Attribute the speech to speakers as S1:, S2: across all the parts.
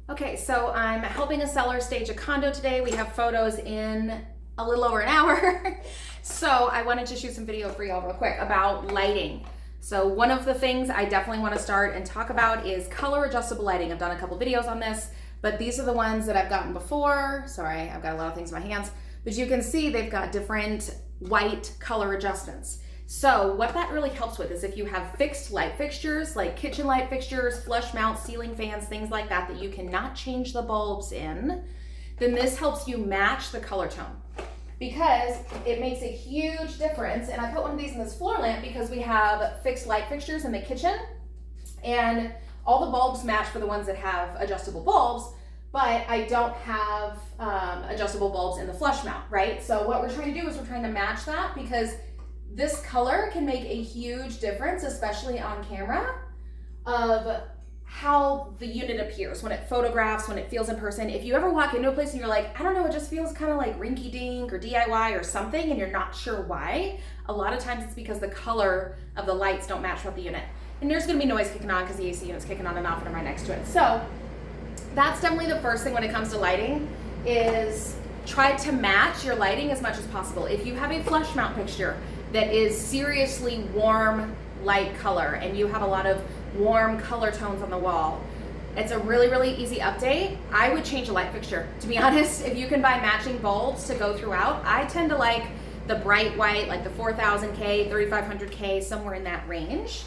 S1: Okay, so I'm helping a seller stage a condo today. We have photos in a little over an hour. So I wanted to shoot some video for y'all real quick about lighting. So one of the things I definitely want to start and talk about is color adjustable lighting. I've done a couple videos on this, but these are the ones that I've gotten before. Sorry, I've got a lot of things in my hands, but you can see they've got different white color adjustments. So what that really helps with is if you have fixed light fixtures, like kitchen light fixtures, flush mount, ceiling fans, things like that, that you cannot change the bulbs in, then this helps you match the color tone because it makes a huge difference. And I put one of these in this floor lamp because we have fixed light fixtures in the kitchen and all the bulbs match for the ones that have adjustable bulbs, but I don't have adjustable bulbs in the flush mount, right? So what we're trying to do is we're trying to match that because this color can make a huge difference, especially on camera, of how the unit appears when it photographs, when it feels in person. If you ever walk into a place and you're like, I don't know, it just feels kind of like rinky dink or DIY or something, and you're not sure why, a lot of times it's because the color of the lights don't match with the unit. And there's gonna be noise kicking on because the AC unit's kicking on and off and I'm right next to it. So that's definitely the first thing when it comes to lighting is try to match your lighting as much as possible. If you have a flush mount fixture that is seriously warm light color and you have a lot of warm color tones on the wall, it's a really, really easy update. I would change a light fixture. To be honest, if you can buy matching bulbs to go throughout, I tend to like the bright white, like the 4000K, 3500K, somewhere in that range.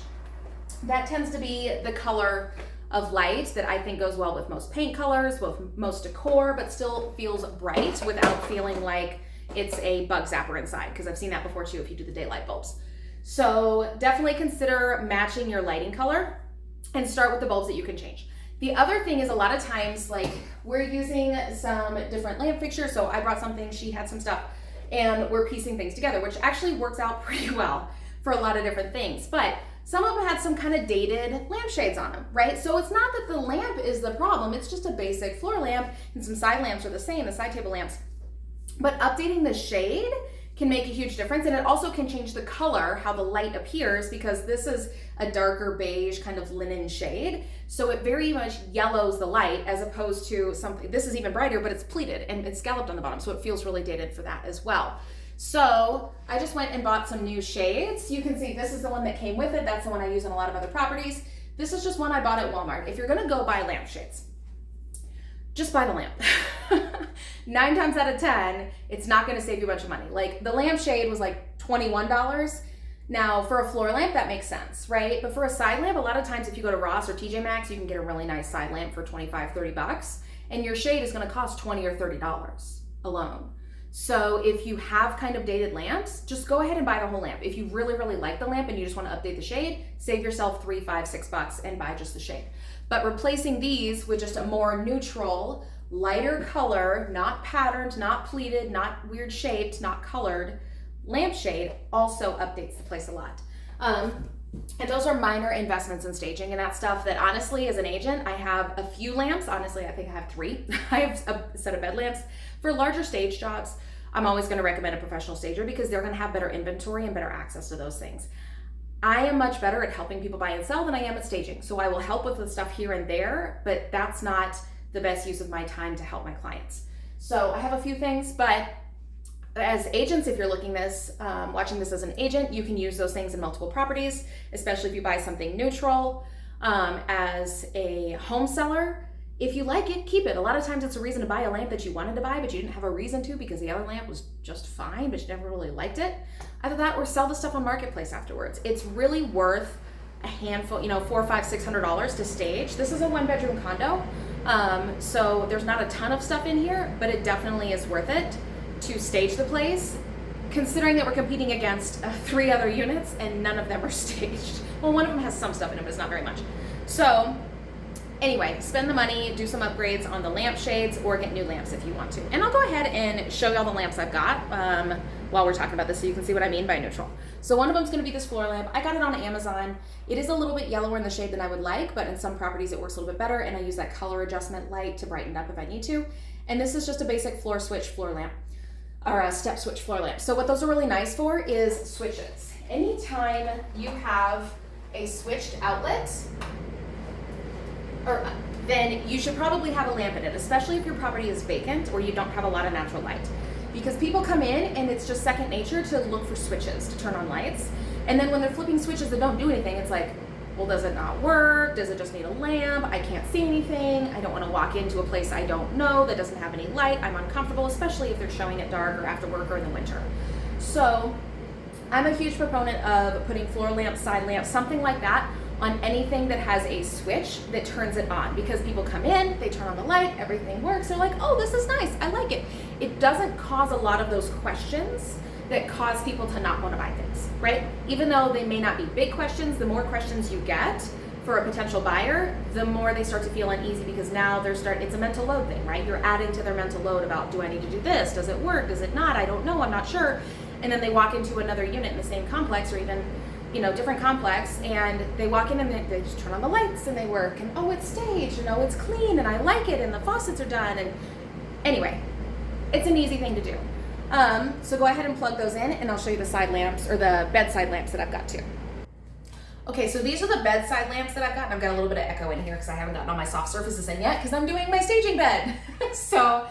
S1: That tends to be the color of light that I think goes well with most paint colors, with most decor, but still feels bright without feeling like it's a bug zapper inside, because I've seen that before too if you do the daylight bulbs. So definitely consider matching your lighting color and start with the bulbs that you can change. The other thing is a lot of times, like we're using some different lamp fixtures. So I brought something, she had some stuff, and we're piecing things together, which actually works out pretty well for a lot of different things. But some of them had some kind of dated lampshades on them, right? So it's not that the lamp is the problem, it's just a basic floor lamp, and some side lamps are the same, the side table lamps. But updating the shade can make a huge difference, and it also can change the color, how the light appears, because this is a darker beige kind of linen shade. So it very much yellows the light as opposed to something, this is even brighter, but it's pleated and it's scalloped on the bottom. So it feels really dated for that as well. So I just went and bought some new shades. You can see this is the one that came with it. That's the one I use on a lot of other properties. This is just one I bought at Walmart. If you're gonna go buy lampshades, just buy the lamp. 9 times out of 10, it's not gonna save you a bunch of money. Like the lampshade was like $21. Now for a floor lamp, that makes sense, right? But for a side lamp, a lot of times if you go to Ross or TJ Maxx, you can get a really nice side lamp for 25, 30 bucks. And your shade is gonna cost $20 or $30 alone. So if you have kind of dated lamps, just go ahead and buy the whole lamp. If you really, really like the lamp and you just want to update the shade, save yourself $3, $5, $6 and buy just the shade. But replacing these with just a more neutral, lighter color, not patterned, not pleated, not weird shaped, not colored lampshade also updates the place a lot. And those are minor investments in staging, and that's stuff that honestly, as an agent, I have a few lamps. Honestly, I think I have 3. I have a set of bed lamps. For larger stage jobs, I'm always gonna recommend a professional stager because they're gonna have better inventory and better access to those things. I am much better at helping people buy and sell than I am at staging. So I will help with the stuff here and there, but that's not the best use of my time to help my clients. So I have a few things, but as agents, if you're looking this, watching this as an agent, you can use those things in multiple properties, especially if you buy something neutral. As a home seller, if you like it, keep it. A lot of times it's a reason to buy a lamp that you wanted to buy, but you didn't have a reason to because the other lamp was just fine, but you never really liked it. Either that or sell the stuff on Marketplace afterwards. It's really worth a handful, $400, $500, $600 to stage. This is a 1-bedroom condo, so there's not a ton of stuff in here, but it definitely is worth it to stage the place, considering that we're competing against 3 other units and none of them are staged. Well, one of them has some stuff in it, but it's not very much. So anyway, spend the money, do some upgrades on the lampshades or get new lamps if you want to. And I'll go ahead and show you all the lamps I've got while we're talking about this so you can see what I mean by neutral. So one of them is gonna be this floor lamp. I got it on Amazon. It is a little bit yellower in the shade than I would like, but in some properties it works a little bit better, and I use that color adjustment light to brighten it up if I need to. And this is just a basic floor switch floor lamp, or a step switch floor lamp. So what those are really nice for is switches. Anytime you have a switched outlet, or then you should probably have a lamp in it, especially if your property is vacant or you don't have a lot of natural light. Because people come in and it's just second nature to look for switches to turn on lights. And then when they're flipping switches that don't do anything, it's like, well, does it not work? Does it just need a lamp? I can't see anything. I don't want to walk into a place I don't know that doesn't have any light. I'm uncomfortable, especially if they're showing at dark or after work or in the winter. So I'm a huge proponent of putting floor lamps, side lamps, something like that on anything that has a switch that turns it on, because people come in, they turn on the light, everything works, they're like, oh, this is nice, I like it. It doesn't cause a lot of those questions that cause people to not want to buy things, right? Even though they may not be big questions, the more questions you get for a potential buyer, the more they start to feel uneasy, because now it's a mental load thing, right? You're adding to their mental load about, do I need to do this? Does it work? Does it not? I don't know, I'm not sure. And then they walk into another unit in the same complex, or even different complex, and they walk in and they just turn on the lights and they work, and oh, it's staged, and oh, it's clean, and I like it, and the faucets are done, and anyway, it's an easy thing to do. So go ahead and plug those in, and I'll show you the side lamps, or the bedside lamps that I've got too. Okay, so these are the bedside lamps that I've got, and I've got a little bit of echo in here because I haven't gotten all my soft surfaces in yet because I'm doing my staging bed. So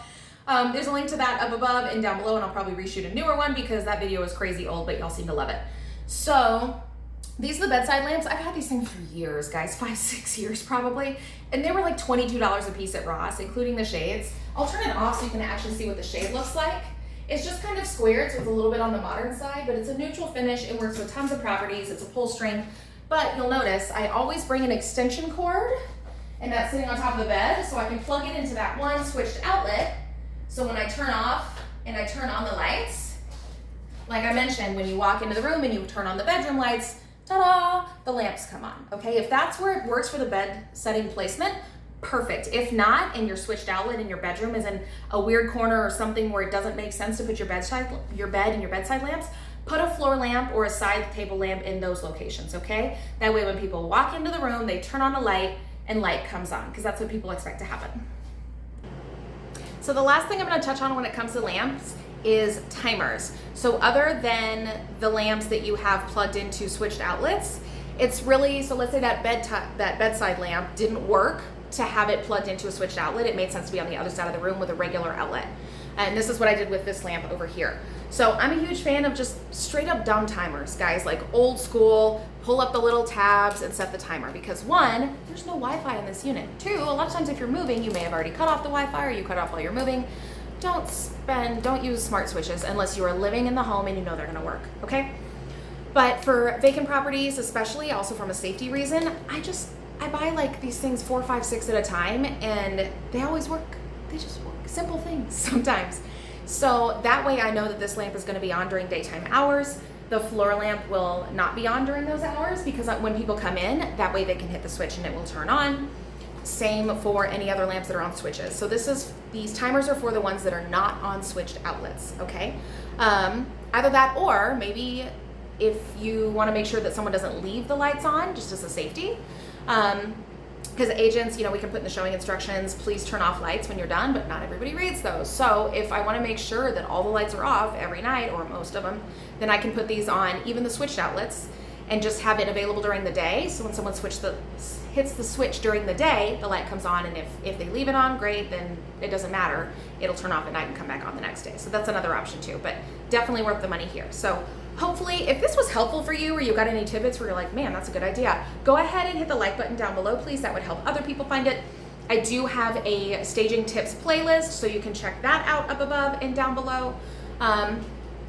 S1: there's a link to that up above and down below, and I'll probably reshoot a newer one because that video is crazy old, but y'all seem to love it. So these are the bedside lamps. I've had these things for years, guys, 5-6 years probably. And they were like $22 a piece at Ross, including the shades. I'll turn it off so you can actually see what the shade looks like. It's just kind of squared, so it's a little bit on the modern side, but it's a neutral finish. It works with tons of properties. It's a pull string, but you'll notice I always bring an extension cord, and that's sitting on top of the bed, so I can plug it into that one switched outlet. So when I turn off and I turn on the lights, like I mentioned, when you walk into the room and you turn on the bedroom lights, ta-da, the lamps come on, okay? If that's where it works for the bed setting placement, perfect. If not, and your switched outlet in your bedroom is in a weird corner or something where it doesn't make sense to put your bed and your bedside lamps, put a floor lamp or a side table lamp in those locations, okay? That way when people walk into the room, they turn on a light and light comes on, because that's what people expect to happen. So the last thing I'm going to touch on when it comes to lamps is timers. So other than the lamps that you have plugged into switched outlets, it's really, so let's say that bedside lamp didn't work to have it plugged into a switched outlet. It made sense to be on the other side of the room with a regular outlet. And this is what I did with this lamp over here. So I'm a huge fan of just straight up dumb timers, guys, like old school, pull up the little tabs and set the timer, because one, there's no Wi-Fi in this unit. Two, a lot of times if you're moving, you may have already cut off the Wi-Fi, or you cut off while you're moving. Don't use smart switches unless you are living in the home and you know they're gonna work, okay? But for vacant properties, especially, also from a safety reason, I buy like these things 4, 5, 6 at a time, and they always work. They just work. Simple things sometimes. So that way I know that this lamp is gonna be on during daytime hours. The floor lamp will not be on during those hours, because when people come in, that way they can hit the switch and it will turn on. Same for any other lamps that are on switches. So these timers are for the ones that are not on switched outlets, okay? Either that, or maybe if you wanna make sure that someone doesn't leave the lights on, just as a safety, because agents, we can put in the showing instructions, please turn off lights when you're done, but not everybody reads those. So if I want to make sure that all the lights are off every night, or most of them, then I can put these on, even the switched outlets, and just have it available during the day. So when someone hits the switch during the day, the light comes on, and if they leave it on, great, then it doesn't matter. It'll turn off at night and come back on the next day. So that's another option too, but definitely worth the money here. So hopefully, if this was helpful for you, or you got any tidbits where you're like, man, that's a good idea, go ahead and hit the like button down below, please. That would help other people find it. I do have a staging tips playlist, so you can check that out up above and down below.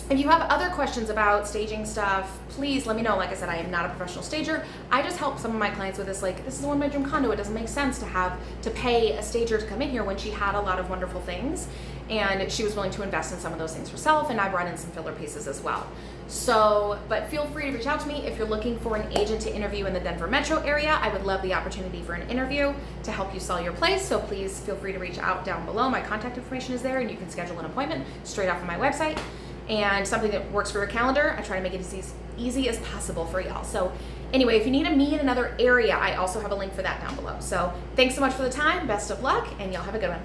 S1: If you have other questions about staging stuff, please let me know. Like I said, I am not a professional stager. I just help some of my clients with this. Like, this is a 1-bedroom condo. It doesn't make sense to pay a stager to come in here when she had a lot of wonderful things, and she was willing to invest in some of those things herself, and I brought in some filler pieces as well. So, but feel free to reach out to me if you're looking for an agent to interview in the Denver metro area. I would love the opportunity for an interview to help you sell your place. So please feel free to reach out down below. My contact information is there, and you can schedule an appointment straight off of my website. And something that works for your calendar, I try to make it as easy as possible for y'all. So anyway, if you need me in another area, I also have a link for that down below. So thanks so much for the time, best of luck, and y'all have a good one.